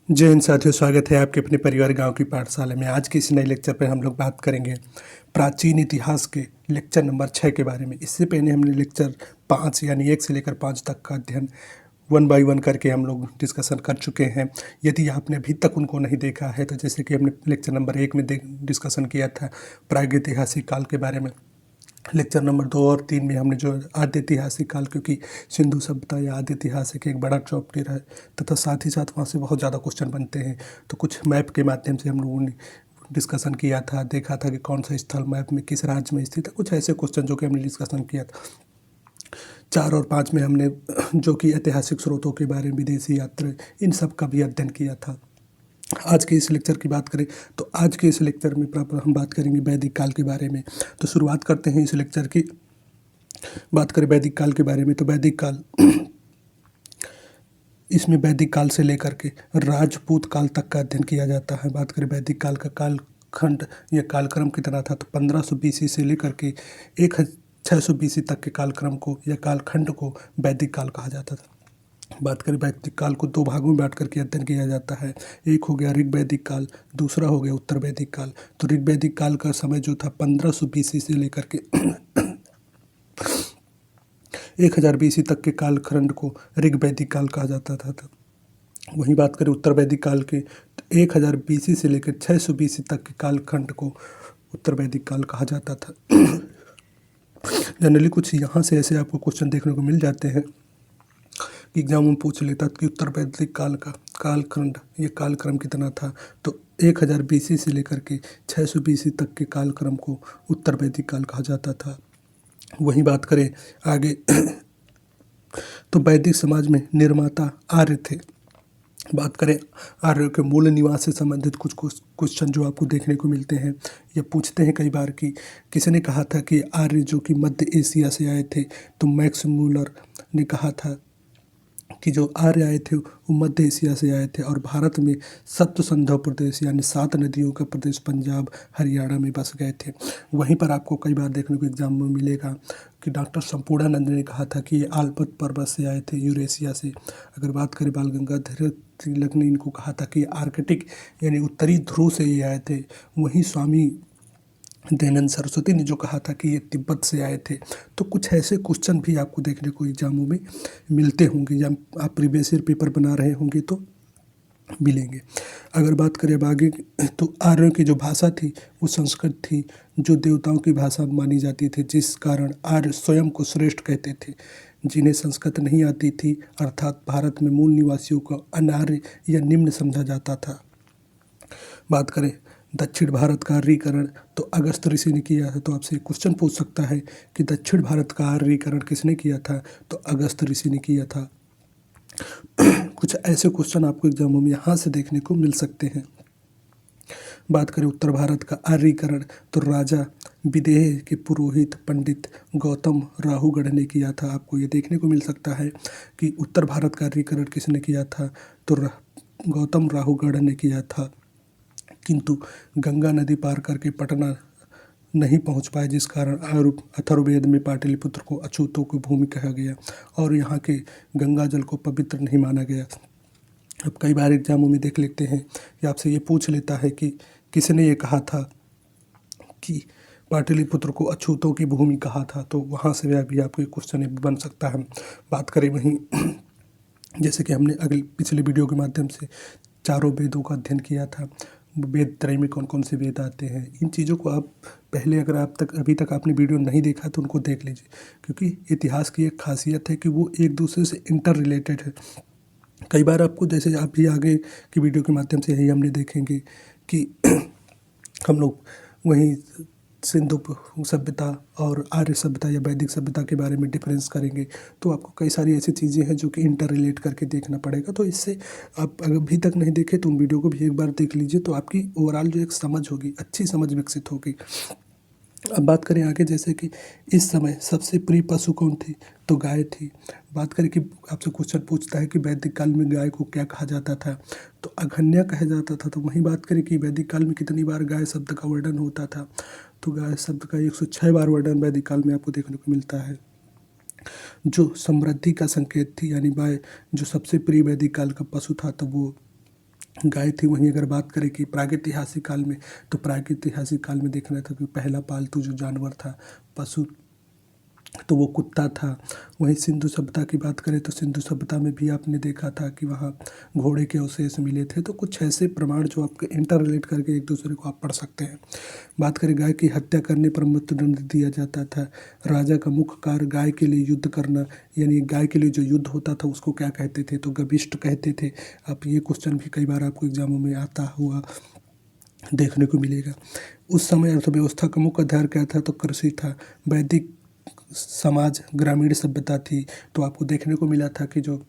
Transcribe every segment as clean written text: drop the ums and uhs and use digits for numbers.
जय हिंद साथियों, स्वागत है आपके अपने परिवार गांव की पाठशाला में। आज के इस नए लेक्चर पर हम लोग बात करेंगे प्राचीन इतिहास के लेक्चर नंबर 6 के बारे में। इससे पहले हमने लेक्चर 5 यानी 1 से लेकर 5 तक का अध्ययन 1 बाई 1 करके हम लोग डिस्कशन कर चुके हैं। यदि आपने अभी तक उनको नहीं देखा है तो जैसे कि हमने लेक्चर नंबर 1 में डिस्कशन किया था प्रागैतिहासिक काल के बारे में। लेक्चर नंबर 2 और 3 में हमने जो आद्य ऐतिहासिक काल, क्योंकि सिंधु सभ्यता या आद्य ऐतिहासिक एक बड़ा चैप्टर है तथा साथ ही साथ वहाँ से बहुत ज़्यादा क्वेश्चन बनते हैं, तो कुछ मैप के माध्यम से हम लोगों ने डिस्कशन किया था, देखा था कि कौन सा स्थल मैप में किस राज्य में स्थित है। कुछ ऐसे क्वेश्चन जो कि हमने डिस्कशन किया था। 4 और 5 में हमने जो कि ऐतिहासिक स्रोतों के बारे में, विदेशी यात्रा, इन सब का भी अध्ययन किया था। आज के इस लेक्चर की बात करें तो आज के इस लेक्चर में प्रॉपर हम बात करेंगे वैदिक काल के बारे में। तो शुरुआत करते हैं इस लेक्चर की। बात करें वैदिक काल के बारे में तो वैदिक काल इसमें वैदिक काल से लेकर के राजपूत काल तक का अध्ययन किया जाता है। बात करें वैदिक काल का कालखंड या कालक्रम कितना था तो 1500 BC से लेकर के 1600 BC तक के कालक्रम को या कालखंड को वैदिक काल कहा जाता था। बात करें वैदिक काल को 2 भागों में बांट करके अध्ययन किया जाता है। एक हो गया ऋग वैदिक काल, दूसरा हो गया उत्तर वैदिक काल। तो ऋग वैदिक काल का समय जो था 1500 BC से लेकर के 1000 BC तक के कालखंड को ऋग वैदिक काल कहा जाता था। वहीं बात करें उत्तर वैदिक काल के तो 1000 BC से लेकर 600 BC तक के कालखंड को उत्तर वैदिक काल कहा जाता था। जनरली कुछ यहाँ से ऐसे आपको क्वेश्चन देखने को मिल जाते हैं, एग्जाम में पूछ लेता कि उत्तर वैदिक काल का कालखंड या कालक्रम कितना था, तो 1000 BC से लेकर के 600 BC तक के कालक्रम को उत्तर वैदिक काल कहा जाता था। वहीं बात करें आगे तो वैदिक समाज में निर्माता आर्य थे। बात करें आर्य के मूल निवास से संबंधित कुछ क्वेश्चन जो आपको देखने को मिलते हैं या पूछते हैं कई बार कि किसी ने कहा था कि आर्य जो कि मध्य एशिया से आए थे, तो मैक्स मूलर ने कहा था कि जो आर्य आए थे वो मध्य एशिया से आए थे और भारत में सप्त संधव प्रदेश यानी 7 नदियों का प्रदेश पंजाब हरियाणा में बस गए थे। वहीं पर आपको कई बार देखने को एग्जाम में मिलेगा कि डॉक्टर संपूर्णानंद ने कहा था कि ये आलपत पर्वत से आए थे, यूरेशिया से। अगर बात करें बाल गंगाधर तिलक ने इनको कहा था कि आर्कटिक यानी उत्तरी ध्रुव से ये आए थे। वहीं स्वामी दयानंद सरस्वती ने जो कहा था कि ये तिब्बत से आए थे। तो कुछ ऐसे क्वेश्चन भी आपको देखने को एग्जामों में मिलते होंगे या आप प्रीवियस ईयर पेपर बना रहे होंगे तो मिलेंगे। अगर बात करें अब आगे तो आर्यों की जो भाषा थी वो संस्कृत थी, जो देवताओं की भाषा मानी जाती थी, जिस कारण आर्य स्वयं को श्रेष्ठ कहते थे। जिन्हें संस्कृत नहीं आती थी अर्थात भारत में मूल निवासियों को अनार्य या निम्न समझा जाता था। बात करें दक्षिण भारत का आर्यीकरण तो अगस्त ऋषि ने किया है। तो आपसे क्वेश्चन पूछ सकता है कि दक्षिण भारत का आर्यीकरण किसने किया था, तो अगस्त ऋषि ने किया था। कुछ ऐसे क्वेश्चन आपको एग्जामों में यहाँ से देखने को मिल सकते हैं। बात करें उत्तर भारत का आर्यीकरण तो राजा विदेह के पुरोहित पंडित गौतम राहुगढ़ ने किया था। आपको ये देखने को मिल सकता है कि उत्तर भारत का आर्यीकरण किसने किया था, तो गौतम राहुगढ़ ने किया था। किंतु गंगा नदी पार करके पटना नहीं पहुंच पाए, जिस कारण अथर्ववेद में पाटलिपुत्र को अछूतों की भूमि कहा गया और यहाँ के गंगा जल को पवित्र नहीं माना गया। अब कई बार एग्जामों में देख लेते हैं कि आपसे ये पूछ लेता है कि किसने ये कहा था कि पाटलिपुत्र को अछूतों की भूमि कहा था, तो वहाँ से भी आपको एक क्वेश्चन बन सकता है। बात करें वहीं जैसे कि हमने पिछले वीडियो के माध्यम से चारों वेदों का अध्ययन किया था, वेद त्रय में कौन कौन से वेद आते हैं। इन चीज़ों को आप पहले अगर अभी तक आपने वीडियो नहीं देखा तो उनको देख लीजिए, क्योंकि इतिहास की एक खासियत है कि वो एक दूसरे से इंटर रिलेटेड है। कई बार आपको जैसे आप भी आगे की वीडियो के माध्यम से यही हमने देखेंगे कि हम लोग वहीं सिंधु सभ्यता और आर्य सभ्यता या वैदिक सभ्यता के बारे में डिफरेंस करेंगे, तो आपको कई सारी ऐसी चीज़ें हैं जो कि इंटर रिलेट करके देखना पड़ेगा। तो इससे आप अगर अभी तक नहीं देखे तो उन वीडियो को भी एक बार देख लीजिए, तो आपकी ओवरऑल जो एक समझ होगी, अच्छी समझ विकसित होगी। अब बात करें आगे जैसे कि इस समय सबसे प्रिय पशु कौन थी, तो गाय थी। बात करें कि आपसे क्वेश्चन पूछता है कि वैदिक काल में गाय को क्या कहा जाता था, तो अघन्या कहा जाता था। तो वहीं बात करें कि वैदिक काल में कितनी बार गाय शब्द का वर्णन होता था, तो गाय शब्द का 106 बार वर्णन वैदिक काल में आपको देखने को मिलता है। जो समृद्धि का संकेत थी यानी गाय जो सबसे प्रिय वैदिक काल का पशु था, तो वो गाय थी। वहीं अगर बात करें कि प्रागैतिहासिक काल में, तो प्रागैतिहासिक काल में देखना था कि पहला पालतू जो जानवर था पशु, तो वो कुत्ता था। वहीं सिंधु सभ्यता की बात करें तो सिंधु सभ्यता में भी आपने देखा था कि वहाँ घोड़े के अवशेष मिले थे। तो कुछ ऐसे प्रमाण जो आपके इंटर रिलेट करके एक दूसरे को आप पढ़ सकते हैं। बात करें गाय की हत्या करने पर मृत्युदंड दिया जाता था। राजा का मुख्य कार्य गाय के लिए युद्ध करना, यानी गाय के लिए जो युद्ध होता था उसको क्या कहते थे, तो गविष्ट कहते थे। आप ये क्वेश्चन भी कई बार आपको एग्जामों में आता हुआ देखने को मिलेगा। उस समय अर्थव्यवस्था का मुख्य आधार क्या था, तो कृषि था। वैदिक समाज ग्रामीण सभ्यता थी। तो आपको देखने को मिला था कि जो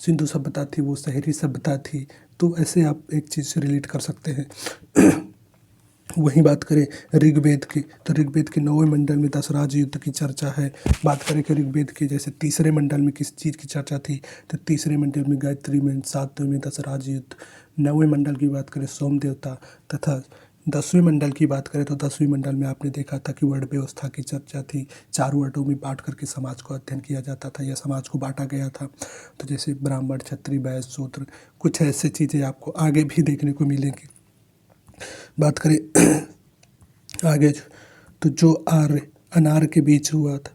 सिंधु सभ्यता थी वो शहरी सभ्यता थी। तो ऐसे आप एक चीज़ से रिलेट कर सकते हैं। वहीं बात करें ऋग्वेद की, तो ऋग्वेद के 9वें मंडल में दशराज युद्ध की चर्चा है। बात करें कि ऋग्वेद के जैसे तीसरे मंडल में किस चीज़ की चर्चा थी, तो तीसरे मंडल में गायत्री में, 7वें में दशराज युद्ध। 9वें मंडल की बात करें सोम देवता, तथा 10वें मंडल की बात करें तो 10वें मंडल में आपने देखा था कि वर्ण व्यवस्था की चर्चा थी। 4 वर्णों में बांट करके समाज को अध्ययन किया जाता था या समाज को बांटा गया था। तो जैसे ब्राह्मण, क्षत्रिय, वैश्य, शूद्र, कुछ ऐसी चीज़ें आपको आगे भी देखने को मिलेंगी। बात करें आगे, तो जो आर्य अनार्य के बीच हुआ था,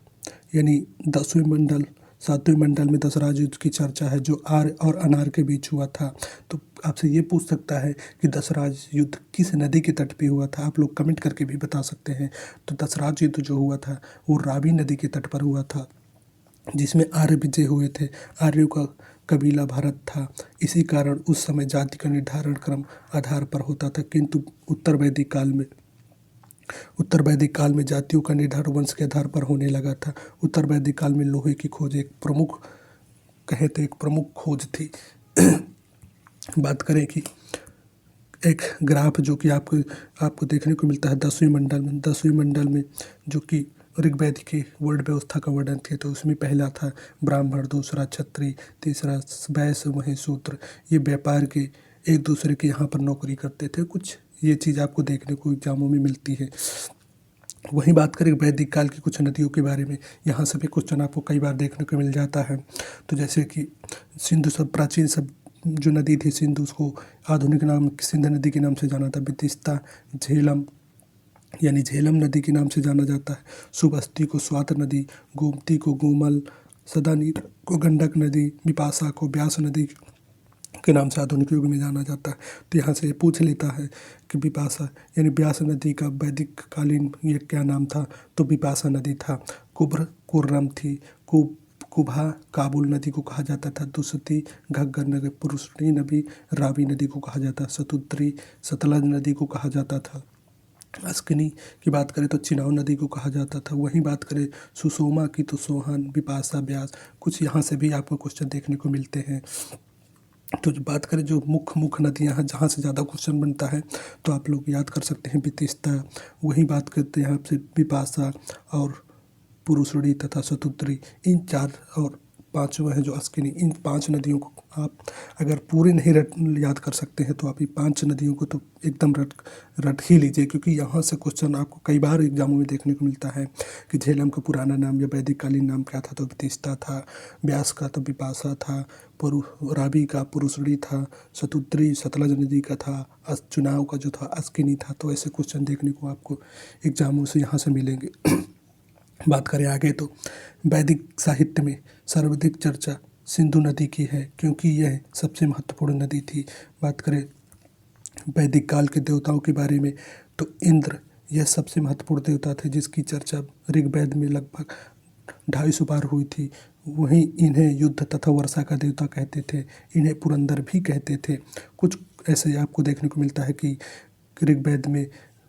यानी 10वें मंडल 7वें मंडल में दशराज युद्ध की चर्चा है जो आर्य और अनार्य के बीच हुआ था। तो आपसे ये पूछ सकता है कि दशराज युद्ध किस नदी के तट पे हुआ था, आप लोग कमेंट करके भी बता सकते हैं। तो दशराज युद्ध जो हुआ था वो रावी नदी के तट पर हुआ था, जिसमें आर्य विजय हुए थे। आर्यों का कबीला भारत था। इसी कारण उस समय जाति का निर्धारण क्रम आधार पर होता था, किंतु उत्तर वैदिक काल में जातियों का निर्धारण वंश के आधार पर होने लगा था। उत्तर वैदिक काल में लोहे की खोज एक प्रमुख खोज थी। बात करें कि एक ग्राफ जो कि आपको देखने को मिलता है 10वें मंडल में जो कि ऋग्वेद की वर्ण व्यवस्था का वर्णन थे। तो उसमें पहला था ब्राह्मण, दूसरा क्षत्रिय, तीसरा वैश्य, वहीं शूद्र। ये व्यापार के एक दूसरे के यहाँ पर नौकरी करते थे। कुछ ये चीज़ आपको देखने को एग्जामों में मिलती है। वहीं बात करें वैदिक काल की कुछ नदियों के बारे में, यहाँ से भी क्वेश्चन आपको कई बार देखने को मिल जाता है। तो जैसे कि प्राचीन सब जो नदी थी सिंधु, उसको आधुनिक नाम सिंध नदी के नाम से जाना था। बितिस्ता, झेलम यानी झेलम नदी के नाम से जाना जाता है। सुबस्ती को स्वात नदी, गोमती को गोमल, सदानीर को गंडक नदी, बिपाशा को ब्यास नदी के नाम से आधुनिक युग में जाना जाता है। तो यहाँ से पूछ लेता है कि बिपाशा यानी ब्यास नदी का वैदिक कालीन ये क्या नाम था, तो बिपाशा नदी था। कुब्र कुर्रम थी। कुभा काबुल नदी को कहा जाता था। दुसती घग्गर नदी, पुरुषनी नदी रावी नदी को कहा जाता। सतुद्री सतलज नदी को कहा जाता था। अस्किनी की बात करें तो चिनाव नदी को कहा जाता था। वहीं बात करें सुषोमा की तो सोहन, बिपाशा, ब्यास। कुछ यहाँ से भी आपको क्वेश्चन देखने को मिलते हैं। तो जो बात करें जो मुख्य नदियाँ हैं जहाँ से ज़्यादा क्वेश्चन बनता है, तो आप लोग याद कर सकते हैं बितिस्ता। वहीं बात करते हैं आपसे बिपाशा और पुरुषड़ी तथा शतुद्री, इन 4 और 5वां है जो अस्किनी। इन 5 नदियों को आप अगर पूरे नहीं याद कर सकते हैं तो आप ये 5 नदियों को तो एकदम रट ही लीजिए, क्योंकि यहाँ से क्वेश्चन आपको कई बार एग्जामों में देखने को मिलता है कि झेलम का पुराना नाम या वैदिक कालीन नाम क्या था, तो बितिस्ता था। ब्यास का तो बिपाशा था। रावी का पुरुषड़ी था। शतुद्री सतलज नदी का था। चुनाव का जो था अस्किनी था। तो ऐसे क्वेश्चन देखने को आपको एग्जामों से यहाँ से मिलेंगे। बात करें आगे, तो वैदिक साहित्य में सर्वाधिक चर्चा सिंधु नदी की है, क्योंकि यह सबसे महत्वपूर्ण नदी थी। बात करें वैदिक काल के देवताओं के बारे में, तो इंद्र यह सबसे महत्वपूर्ण देवता थे, जिसकी चर्चा ऋग्वेद में लगभग 250 बार हुई थी। वहीं इन्हें युद्ध तथा वर्षा का देवता कहते थे। इन्हें पुरंदर भी कहते थे। कुछ ऐसे आपको देखने को मिलता है कि ऋग्वेद में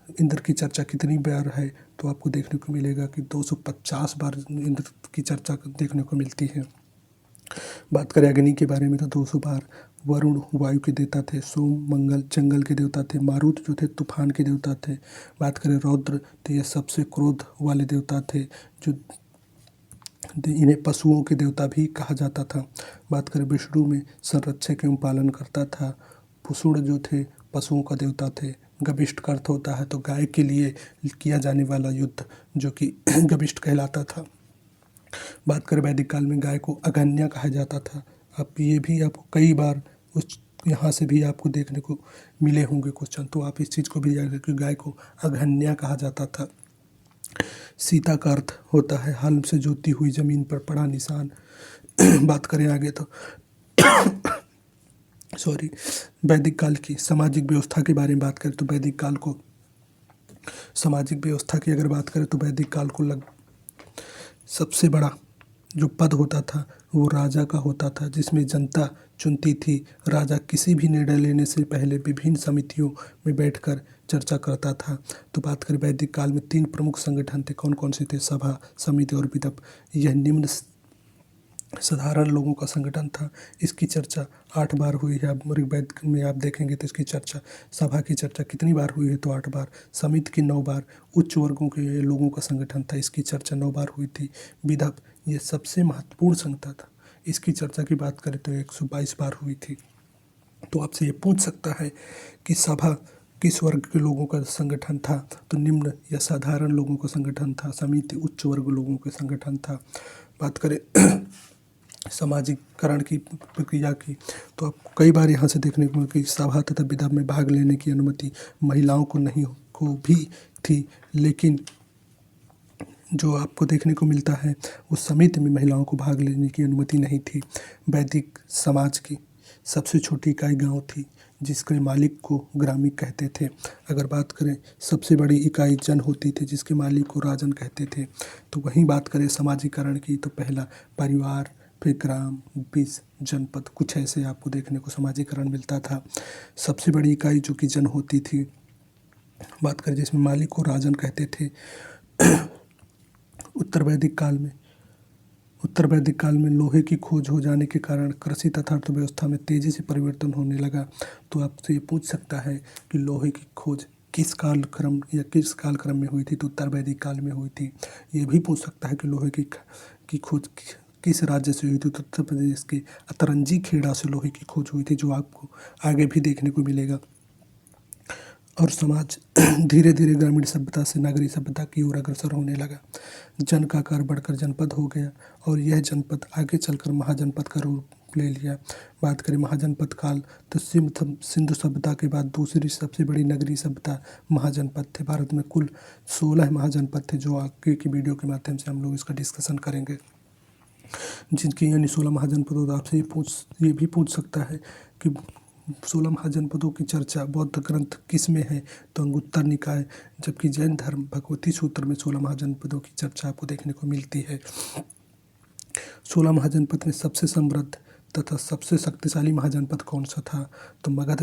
इंद्र की चर्चा कितनी बार है, तो आपको देखने को मिलेगा कि 250 बार इंद्र की चर्चा देखने को मिलती है। बात करें अग्नि के बारे में तो 200 बार। वरुण वायु के देवता थे। सोम मंगल जंगल के देवता थे। मारुत जो थे तूफान के देवता थे। बात करें रौद्र, तो ये सबसे क्रोध वाले देवता थे, जो इन्हें पशुओं के देवता भी कहा जाता था। बात करें विष्णु में संरक्षक एवं पालन करता था। पुसुड़ जो थे पशुओं का देवता थे। गविष्ट का अर्थ होता है तो गाय के लिए किया जाने वाला युद्ध जो कि गविष्ट कहलाता था। बात करें वैदिक काल में गाय को अगन्या कहा जाता था। अब ये भी आपको कई बार उस यहाँ से भी आपको देखने को मिले होंगे क्वेश्चन, तो आप इस चीज़ को भी याद रखिए। गाय को अघन्या कहा जाता था। सीता का अर्थ होता है हल से जोती हुई जमीन पर पड़ा निशान। बात करें आगे तो सॉरी, वैदिक काल की सामाजिक व्यवस्था के बारे में बात करें तो वैदिक काल को, सामाजिक व्यवस्था की अगर बात करें तो वैदिक काल को सबसे बड़ा जो पद होता था वो राजा का होता था, जिसमें जनता चुनती थी। राजा किसी भी निर्णय लेने से पहले विभिन्न समितियों में बैठकर चर्चा करता था। तो बात करें वैदिक काल में 3 प्रमुख संगठन थे, कौन कौन से थे? सभा, समिति और विदप। यह निम्न साधारण लोगों का संगठन था। इसकी चर्चा 8 बार हुई है। अब ऋग्वेद में आप देखेंगे तो इसकी चर्चा, सभा की चर्चा कितनी बार हुई है? तो 8 बार। समिति की 9 बार। उच्च वर्गों के लोगों का संगठन था, इसकी चर्चा 9 बार हुई थी। विदप ये सबसे महत्वपूर्ण संगठन था, इसकी चर्चा की बात करें तो 122 बार हुई थी। तो आपसे ये पूछ सकता है कि सभा किस वर्ग के लोगों का संगठन था? तो निम्न या साधारण लोगों का संगठन था। समिति उच्च वर्ग लोगों का संगठन था। बात करें सामाजिकरण की प्रक्रिया की, तो आपको कई बार यहाँ से देखने को मिला कि सभा तथा विदप में भाग लेने की अनुमति महिलाओं को नहीं को भी थी, लेकिन जो आपको देखने को मिलता है उस समिति में महिलाओं को भाग लेने की अनुमति नहीं थी। वैदिक समाज की सबसे छोटी इकाई गांव थी, जिसके मालिक को ग्रामिक कहते थे। अगर बात करें सबसे बड़ी इकाई जन होती थी, जिसके मालिक को राजन कहते थे। तो वहीं बात करें सामाजिकरण की, तो पहला परिवार, फिर ग्राम, 20 जनपद, कुछ ऐसे आपको देखने को सामाजिकरण मिलता था। सबसे बड़ी इकाई जो कि जन होती थी, बात करें जिसमें मालिक को राजन कहते थे। उत्तर वैदिक काल में लोहे की खोज हो जाने के कारण कृषि तथा अर्थव्यवस्था में तेजी से परिवर्तन होने लगा। तो आपसे ये पूछ सकता है कि लोहे की खोज किस कालक्रम में हुई थी? तो उत्तर वैदिक काल में हुई थी। ये भी पूछ सकता है कि लोहे की खोज किस राज्य से हुई थी? तो उत्तर प्रदेश के अतरंजी खेड़ा से लोहे की खोज हुई थी, जो आपको आगे भी देखने को मिलेगा। और समाज धीरे धीरे ग्रामीण सभ्यता से नगरीय सभ्यता की ओर अग्रसर होने लगा। जन का आकार बढ़कर जनपद हो गया और यह जनपद आगे चलकर महाजनपद का रूप ले लिया। बात करें महाजनपद काल, तो सिंधु सभ्यता के बाद दूसरी सबसे बड़ी नगरीय सभ्यता महाजनपद थे। भारत में कुल 16 महाजनपद थे, जो आगे की वीडियो के माध्यम से हम लोग इसका डिस्कशन करेंगे। जिनकी यानी 16 महाजनपदों, तो आपसे ये भी पूछ सकता है कि 16 महाजनपदों की चर्चा बौद्ध ग्रंथ किस में है? तो अंगुत्तर निकाय। जबकि जैन धर्म भगवती सूत्र में 16 महाजनपदों की चर्चा आपको देखने को मिलती है। 16 महाजनपद में सबसे समृद्ध तथा सबसे शक्तिशाली महाजनपद कौन सा था? तो मगध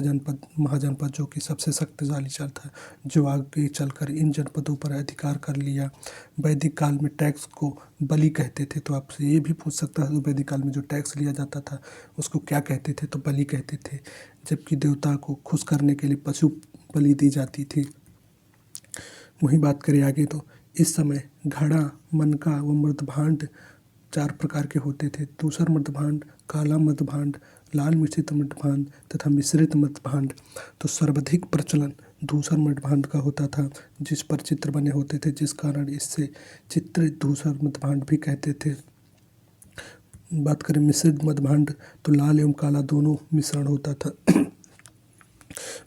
महाजनपद, जो कि सबसे शक्तिशाली था, जो आगे चलकर इन जनपदों पर अधिकार कर लिया। वैदिक काल में टैक्स को बलि कहते थे। तो आपसे ये भी पूछ सकता है, तो वैदिक काल में जो टैक्स लिया जाता था उसको क्या कहते थे? तो बलि कहते थे। जबकि देवता को खुश करने के लिए पशु बलि दी जाती थी। वहीं बात करें आगे, तो इस समय घड़ा, मनका व मृदभांड 4 प्रकार के होते थे। धूसर मृदभांड, काला मृदभांड, लाल मिश्रित मृदभांड तथा मिश्रित मृदभांड। तो सर्वाधिक प्रचलन धूसर मृदभांड का होता था, जिस पर चित्र बने होते थे, जिस कारण इससे चित्रित धूसर मृदभांड भी कहते थे। बात करें मिश्रित मृदभांड, तो लाल एवं काला दोनों मिश्रण होता था।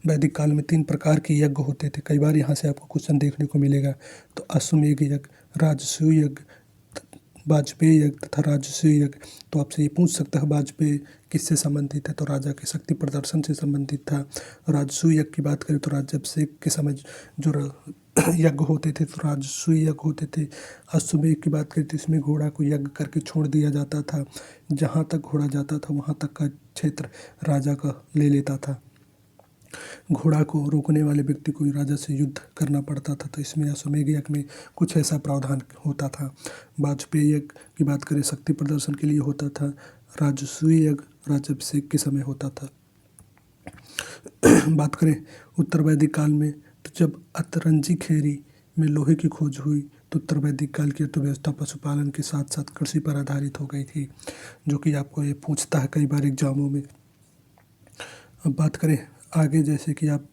वैदिक काल में 3 प्रकार के यज्ञ होते थे। कई बार यहाँ से आपको क्वेश्चन देखने को मिलेगा। तो अश्वमेध यज्ञ, राजसूय यज्ञ, वाजपेयी यज्ञ तथा राजसूय यज्ञ। तो आपसे ये पूछ सकता है वाजपेयी किससे संबंधित है? तो राजा के शक्ति प्रदर्शन से संबंधित था। राजसूय यज्ञ की बात करें तो राजाभिषेक के समय जो यज्ञ होते थे, तो राजसूय यज्ञ होते थे। अश्वमेध की बात करें तो इसमें घोड़ा को यज्ञ करके छोड़ दिया जाता था। जहाँ तक घोड़ा जाता था वहाँ तक का क्षेत्र राजा का ले लेता था। घोड़ा को रोकने वाले व्यक्ति को राजा से युद्ध करना पड़ता था। तो इसमें अश्वमेध यज्ञ में कुछ ऐसा प्रावधान होता था। वाजपेयी यज्ञ की बात करें शक्ति प्रदर्शन के लिए होता था। राजसूय यज्ञ राज्याभिषेक के समय होता था। बात करें उत्तर वैदिक काल में, तो जब अतरंजी खेरी में लोहे की खोज हुई, तो उत्तर वैदिक काल की अर्थव्यवस्था पशुपालन के साथ साथ कृषि पर आधारित हो गई थी, जो कि आपको ये पूछता है कई बार एग्जामों में। अब बात करें आगे, जैसे कि आप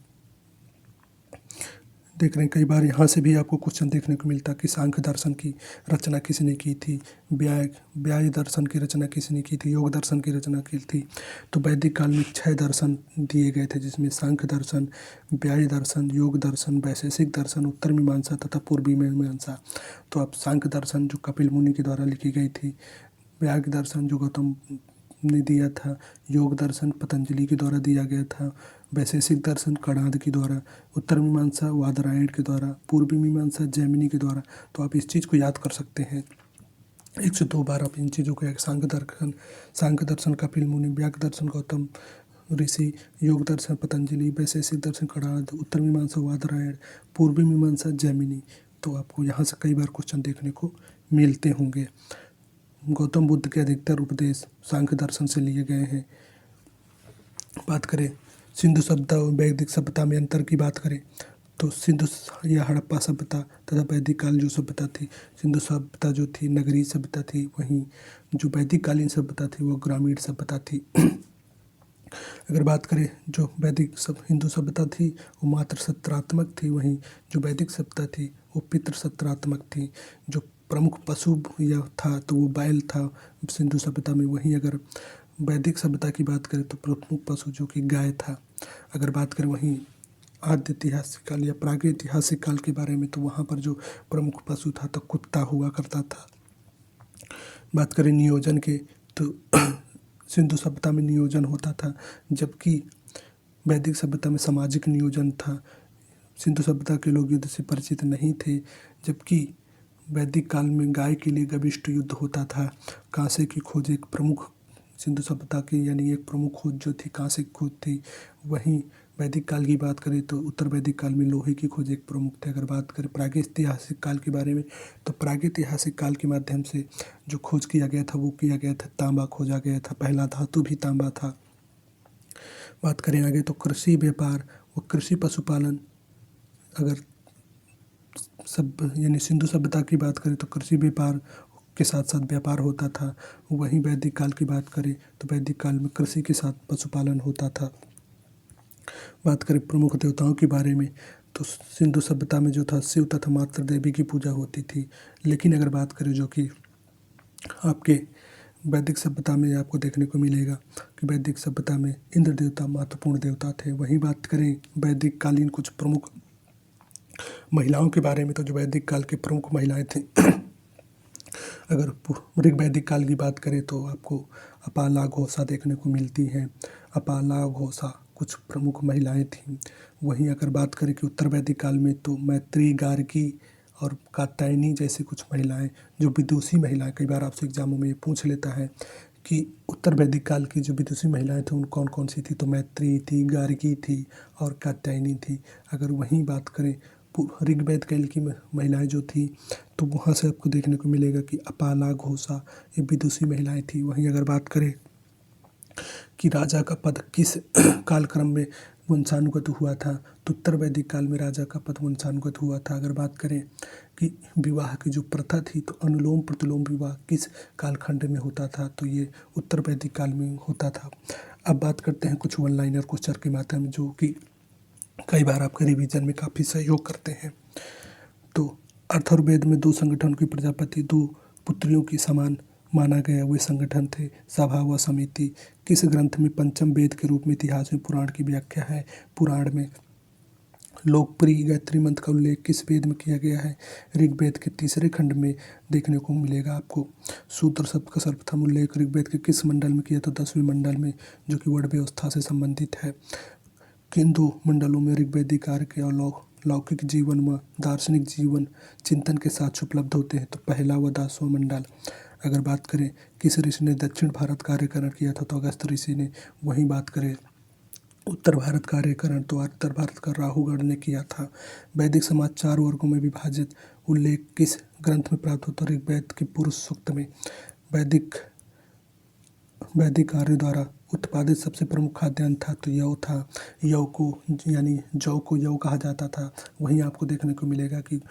देख रहे हैं। कई बार यहाँ से भी आपको क्वेश्चन देखने को मिलता है कि सांख्य दर्शन की रचना किसने की थी, व्याय दर्शन की रचना किसने की थी, योग दर्शन की रचना की थी। तो वैदिक काल में 6 दर्शन दिए गए थे, जिसमें सांख्य दर्शन, व्याय दर्शन, योग दर्शन, वैशेषिक दर्शन, उत्तर मीमांसा तथा पूर्वी मीमांसा। तो अब सांख्य दर्शन जो कपिल मुनि के द्वारा लिखी गई थी, व्याय दर्शन जो गौतम ने दिया था, योग दर्शन पतंजलि के द्वारा दिया गया था, वैशेषिक दर्शन कणाद के द्वारा, उत्तर मीमांसा वादरायण के द्वारा, पूर्वी मीमांसा जैमिनी के द्वारा। तो आप इस चीज़ को याद कर सकते हैं, 102 बार आप इन चीज़ों को, सांख्य दर्शन कपिल मुनि, व्याक दर्शन गौतम ऋषि, योग दर्शन पतंजलि, वैशेषिक दर्शन कणाद, उत्तर मीमांसा वादरायण, पूर्वी मीमांसा जैमिनी। तो आपको यहाँ से कई बार क्वेश्चन देखने को मिलते होंगे। गौतम बुद्ध के अधिकतर उपदेश सांख्य दर्शन से लिए गए हैं। बात करें सिंधु सभ्यता और वैदिक सभ्यता में अंतर की बात करें तो सिंधु या हड़प्पा सभ्यता तथा वैदिक काल जो सभ्यता थी, सिंधु सभ्यता जो थी नगरीय सभ्यता थी, वहीं जो वैदिक कालीन सभ्यता थी वो ग्रामीण सभ्यता थी। अगर बात करें जो हिंदू सभ्यता थी वो मात्र सत्रात्मक थी, वहीं जो वैदिक सभ्यता थी वो पितृ सत्रात्मक थी। जो प्रमुख पशु या था तो वो बैल था सिंधु सभ्यता में, वहीं अगर वैदिक सभ्यता की बात करें तो प्रमुख पशु जो कि गाय था। अगर बात करें वहीं आद्य ऐतिहासिक काल या प्रागैतिहासिक काल के बारे में तो वहाँ पर जो प्रमुख पशु था तो कुत्ता हुआ करता था। बात करें नियोजन के तो सिंधु सभ्यता में नियोजन होता था, जबकि वैदिक सभ्यता में सामाजिक नियोजन था। सिंधु सभ्यता के लोग युद्ध से परिचित नहीं थे, जबकि वैदिक काल में गाय के लिए गविष्ट युद्ध होता था। कांसे की खोज एक प्रमुख सिंधु सभ्यता की यानी एक प्रमुख खोज जो थी कांसे की खोज थी। वहीं वैदिक काल की बात करें तो उत्तर वैदिक काल में लोहे की खोज एक प्रमुख थी। अगर बात करें प्रागैतिहासिक काल के बारे में तो प्रागैतिहासिक काल के माध्यम से जो खोज किया गया था वो किया गया था तांबा खोजा गया था, पहला धातु भी तांबा था। बात करें आगे तो कृषि व्यापार व कृषि पशुपालन, अगर सब यानी सिंधु सभ्यता की बात करें तो कृषि व्यापार के साथ साथ व्यापार होता था। वहीं वैदिक काल की बात करें तो वैदिक काल में कृषि के साथ पशुपालन होता था। बात करें प्रमुख देवताओं के बारे में तो सिंधु सभ्यता में जो था शिव तथा मातृ देवी की पूजा होती थी। लेकिन अगर बात करें जो कि आपके वैदिक सभ्यता में आपको देखने को मिलेगा कि वैदिक सभ्यता में इंद्र देवता महत्वपूर्ण देवता थे। वहीं बात करें वैदिक कालीन कुछ प्रमुख महिलाओं के बारे में तो जो वैदिक काल की प्रमुख महिलाएं थीं अगर ऋग्वैदिक काल की बात करें तो आपको अपाला घोषा देखने को मिलती हैं। अपाला घोषा कुछ प्रमुख महिलाएं थीं। वहीं अगर बात करें कि उत्तर वैदिक काल में तो मैत्री, गार्गी और कात्यायनी जैसी कुछ महिलाएं जो विदुषी महिलाएं, कई बार आपसे एग्जामों में ये पूछ लेता है कि उत्तर वैदिक काल की जो विदुषी महिलाएं थी उन कौन कौन सी थी, तो मैत्री थी, गार्गी थी और कात्यायनी थी। अगर वहीं बात करें ऋग्वेद काल की महिलाएं जो थी तो वहाँ से आपको देखने को मिलेगा कि अपाला घोषा ये विदुषी महिलाएं थी। वहीं अगर बात करें कि राजा का पद किस कालक्रम में वंशानुगत हुआ था तो उत्तर वैदिक काल में राजा का पद वंशानुगत हुआ था। अगर बात करें कि विवाह की जो प्रथा थी तो अनुलोम प्रतिलोम विवाह किस कालखंड में होता था तो ये उत्तर वैदिक काल में होता था। अब बात करते हैं कुछ वन लाइनर क्वेश्चन के माध्यम जो कि कई बार आपके रिवीजन में काफ़ी सहयोग करते हैं। तो अथर्ववेद में 2 संगठन की प्रजापति 2 पुत्रियों की समान माना गया वे संगठन थे सभा व समिति। किस ग्रंथ में पंचम वेद के रूप में इतिहास में पुराण की व्याख्या है? पुराण में। लोकप्रिय गायत्री मंत्र का उल्लेख किस वेद में किया गया है? ऋग्वेद के 3 खंड में देखने को मिलेगा आपको। शूद्र शब्द का सर्वप्रथम उल्लेख ऋग्वेद के किस मंडल में किया? तो 10वें मंडल में, जो कि वर्ण व्यवस्था से संबंधित है। किन 2 मंडलों में ऋग्वैदिक कार्य के और लौकिक जीवन व दार्शनिक जीवन चिंतन के साथ उपलब्ध होते हैं? तो पहला व 10वां मंडल। अगर बात करें किस ऋषि ने दक्षिण भारत कार्यकरण किया था? तो अगस्त ऋषि ने। वहीं बात करें उत्तर भारत कार्यकरण तो उत्तर भारत का राहुगढ़ ने किया था। वैदिक समाज 4 वर्गों में विभाजित उल्लेख किस ग्रंथ में प्राप्त होता? ऋग्वेद के पुरुष सूक्त में। वैदिक कार्य द्वारा उत्पादित सबसे प्रमुख खाद्यान्न था तो यव था। यव को यानी जौ को यव कहा जाता था। वहीं आपको देखने को मिलेगा कि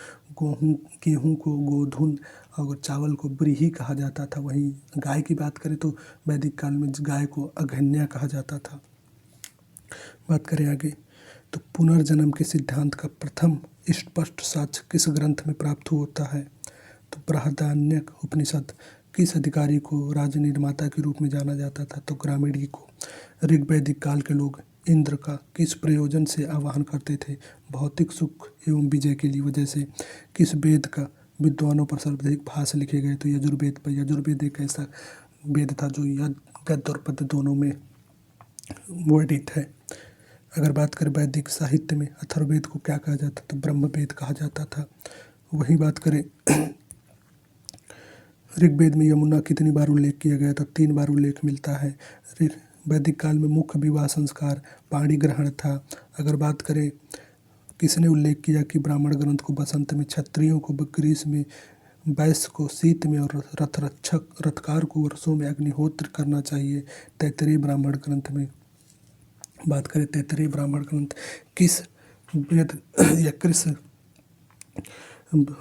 गेहूँ को गोधुन और चावल को ब्रीही कहा जाता था। वहीं गाय की बात करें तो वैदिक काल में गाय को अघन्या कहा जाता था। बात करें आगे तो पुनर्जन्म के सिद्धांत का प्रथम स्पष्ट साक्ष्य किस ग्रंथ में प्राप्त होता है? तो बृहदारण्यक उपनिषद। किस अधिकारी को राजनिर्माता के रूप में जाना जाता था? तो ग्रामीणी को। ऋग्वैदिक काल के लोग इंद्र का किस प्रयोजन से आवाहन करते थे? भौतिक सुख एवं विजय के लिए वजह से। किस वेद का विद्वानों पर सर्वाधिक भाष्य लिखे गए? तो यजुर्वेद पर। यजुर्वेद एक ऐसा वेद था जो गद्य और पद्य दोनों में वर्णित है। अगर बात करें वैदिक साहित्य में अथर्ववेद को क्या कहा जाता? तो ब्रह्मवेद कहा जाता था। वही बात करें ऋग्वेद में यमुना कितनी बार उल्लेख किया गया? तो 3 बार उल्लेख मिलता है। वैदिक काल में मुख्य विवाह संस्कार पाणी ग्रहण था। अगर बात करें किसने उल्लेख किया कि ब्राह्मण ग्रंथ को बसंत में क्षत्रियों को, ग्रीष्म में वैश्य को, शीत में और रथकार को वर्षों में अग्निहोत्र करना चाहिए? तैत्तिरीय ब्राह्मण ग्रंथ में। बात करें तैत्तिरीय ब्राह्मण ग्रंथ किस वेद या किस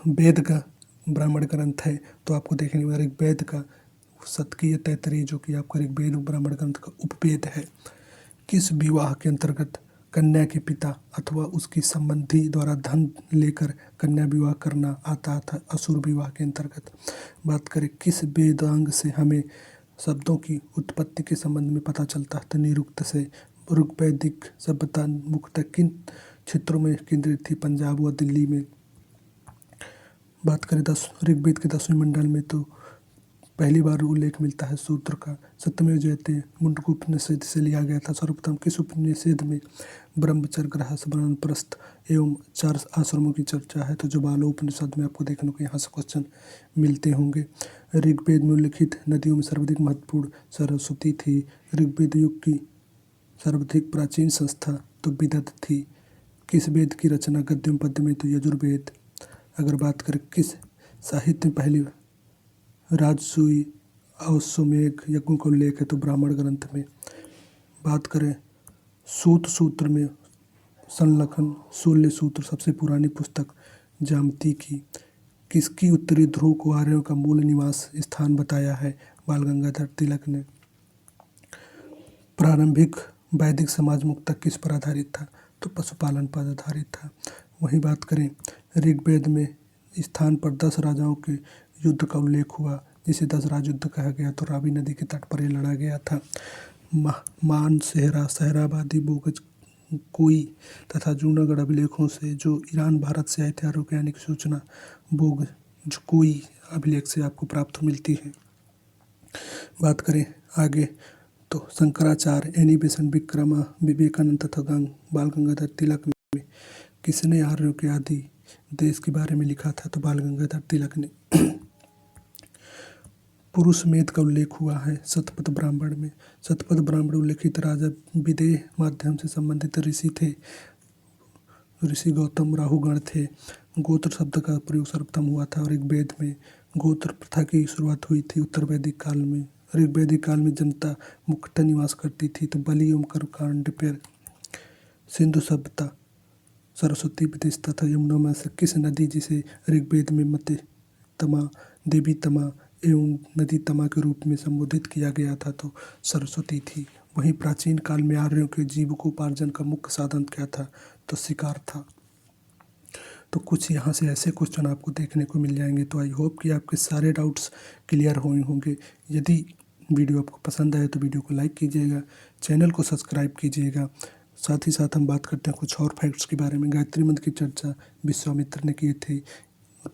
वेद का ब्राह्मण ग्रंथ है? तो आपको देखने में ऋग्वेद का शतकीय तैत्तिरीय जो कि आपका ऋग्वेद ब्राह्मण ग्रंथ का उपवेद है। किस विवाह के अंतर्गत कन्या के पिता अथवा उसकी संबंधी द्वारा धन लेकर कन्या विवाह करना आता था? असुर विवाह के अंतर्गत। बात करें किस वेदांग से हमें शब्दों की उत्पत्ति के संबंध में पता चलता है? तो निरुक्त से। ऋग्वैदिक सभ्यता मुख्यतः किन क्षेत्रों में केंद्रित थी? पंजाब व दिल्ली में। बात करें ऋग्वेद के 10वें मंडल में तो पहली बार उल्लेख मिलता है सूत्र का। सत्यमेव जयते मुंडक उपनिषद से लिया गया था। सर्वप्रथम किस उपनिषद में ब्रह्मचर्य, गृहस्थ, वानप्रस्थ एवं 4 आश्रमों की चर्चा है? तो ज्वालो उपनिषद में आपको देखने को यहाँ से क्वेश्चन मिलते होंगे। ऋग्वेद में उल्लिखित नदियों में सर्वाधिक महत्वपूर्ण सरस्वती थी। ऋग्वेद युग की सर्वाधिक प्राचीन संस्था तो विदत थी। किस वेद की रचना गद्य एवं पद्य में? तो यजुर्वेद। अगर बात करें किस साहित्य में पहली राजसूय अश्वमेघ यज्ञों का उल्लेख है? तो ब्राह्मण ग्रंथ में। बात करें सूत सूत्र में संलखन शूल्य सूत्र सबसे पुरानी पुस्तक जामती की। किसकी उत्तरी ध्रुव को आर्यों का मूल निवास स्थान बताया है? बाल गंगाधर तिलक ने। प्रारंभिक वैदिक समाज मुख्यतः किस पर आधारित था? तो पशुपालन पर आधारित था। वहीं बात करें ऋग्वेद में स्थान पर 10 राजाओं के युद्ध का उल्लेख हुआ जिसे 10 राज युद्ध कहा गया। तो रावी नदी के तट पर यह लड़ा गया था। मान सेहरा, सहराबादी, बोगज कोई तथा जूनागढ़ अभिलेखों से जो ईरान भारत से आए थे आरोग्य की सूचना बोगज कोई अभिलेख से आपको प्राप्त मिलती है। बात करें आगे तो शंकराचार्य, एनी बेसेंट, विक्रमा, विवेकानंद तथा बाल गंगाधर तिलक ने किसने आर्यों के आदि देश के बारे में लिखा था? तो बाल गंगाधर तिलक ने। पुरुष मेद का उल्लेख हुआ है शतपथ ब्राह्मण में। शतपथ ब्राह्मण उल्लेखित राजा विदेह माध्यम से संबंधित ऋषि थे। ऋषि गौतम राहुगण थे। गोत्र शब्द का प्रयोग सर्वप्रथम हुआ था ऋग्वेद में। गोत्र प्रथा की शुरुआत हुई थी उत्तर वैदिक काल में। ऋग्वैदिक काल में जनता मुख्यतः निवास करती थी। तो बलि एवं कर्मकांड पर सिंधु सभ्यता सरस्वती विदेश तथा यमुना में से किस नदी जिसे ऋग्वेद में मते तमा, देवी तमा एवं नदी तमा के रूप में संबोधित किया गया था? तो सरस्वती थी। वहीं प्राचीन काल में आर्यों के जीविकोपार्जन का मुख्य साधन क्या था? तो शिकार था। तो कुछ यहाँ से ऐसे क्वेश्चन आपको देखने को मिल जाएंगे। तो आई होप कि आपके सारे डाउट्स क्लियर हुए होंगे। यदि वीडियो आपको पसंद आए तो वीडियो को लाइक कीजिएगा, चैनल को सब्सक्राइब कीजिएगा। साथ ही साथ हम बात करते हैं कुछ और फैक्ट्स के बारे में। गायत्री मंत्र की चर्चा विश्वामित्र ने की थी।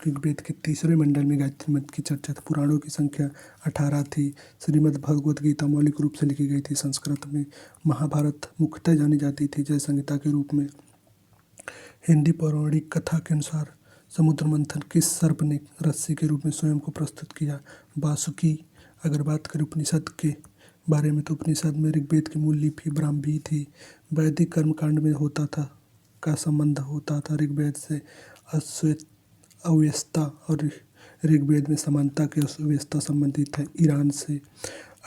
ऋग्वेद के 3रे मंडल में गायत्री मंत्र की चर्चा थी। पुराणों की संख्या 18 थी। श्रीमद् भगवद गीता मौलिक रूप से लिखी गई थी संस्कृत में। महाभारत मुख्यतः जानी जाती थी जय संहिता के रूप में। हिंदी पौराणिक कथा के अनुसार समुद्र मंथन किस सर्प ने रस्सी के रूप में स्वयं को प्रस्तुत किया? वासुकी। अगर बात करें उपनिषद के बारे में तो उपनिषद में ऋग्वेद की मूल लिपि ब्राह्मी थी। वैदिक कर्मकांड में होता था का संबंध होता था ऋग्वेद से। अव्यवस्था और ऋग्वेद में समानता के अव्यवस्था संबंधित है ईरान से।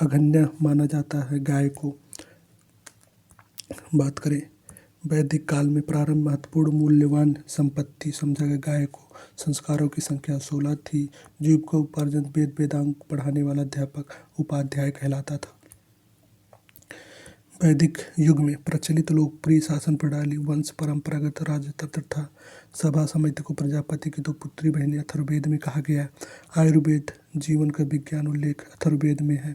अघन्य माना जाता है गाय को। बात करें वैदिक काल में प्रारंभ महत्वपूर्ण मूल्यवान संपत्ति समझा गया गाय को। संस्कारों की संख्या 16 थी। जीविका उपार्जन वेद वेदांग पढ़ाने वाला अध्यापक उपाध्याय कहलाता था। वैदिक युग में प्रचलित लोकप्रिय शासन प्रणाली वंश परंपरागत राजतंत्र था। सभा समिति को प्रजापति की दो पुत्री बहनें अथर्ववेद में कहा गया है। आयुर्वेद जीवन का विज्ञान उल्लेख अथर्ववेद में है।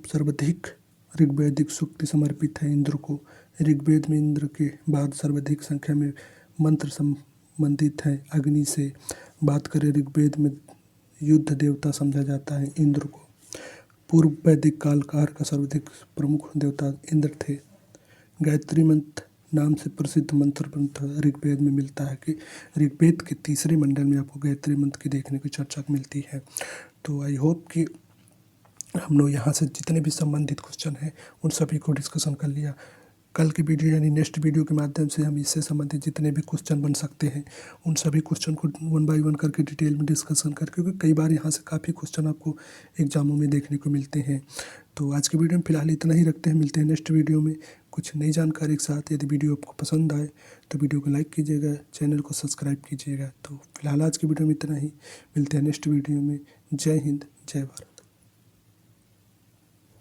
सर्वाधिक ऋग्वैदिक सूक्त समर्पित है इंद्र को। ऋग्वेद में इंद्र के बाद सर्वाधिक संख्या में मंत्र संबंधित हैं अग्नि से। बात करें ऋग्वेद में युद्ध देवता समझा जाता है इंद्र को। पूर्व वैदिक काल का सर्वाधिक प्रमुख देवता इंद्र थे। गायत्री मंत्र नाम से प्रसिद्ध मंत्र ऋग्वेद में मिलता है कि ऋग्वेद के तीसरे मंडल में आपको गायत्री मंत्र की देखने की चर्चा मिलती है। तो आई होप कि हम लोग यहाँ से जितने भी संबंधित क्वेश्चन हैं उन सभी को डिस्कशन कर लिया। कल की वीडियो यानी नेक्स्ट वीडियो के माध्यम से हम इससे संबंधित जितने भी क्वेश्चन बन सकते हैं उन सभी क्वेश्चन को 1 बाय 1 करके डिटेल में डिस्कशन कर, क्योंकि कई बार यहाँ से काफ़ी क्वेश्चन आपको एग्जामों में देखने को मिलते हैं। तो आज की वीडियो में फिलहाल इतना ही रखते हैं। मिलते हैं नेक्स्ट वीडियो में कुछ नई जानकारी के साथ। यदि वीडियो आपको पसंद आए तो वीडियो को लाइक कीजिएगा, चैनल को सब्सक्राइब कीजिएगा। तो फिलहाल आज की वीडियो में इतना ही। मिलते हैं नेक्स्ट वीडियो में। जय हिंद, जय भारत।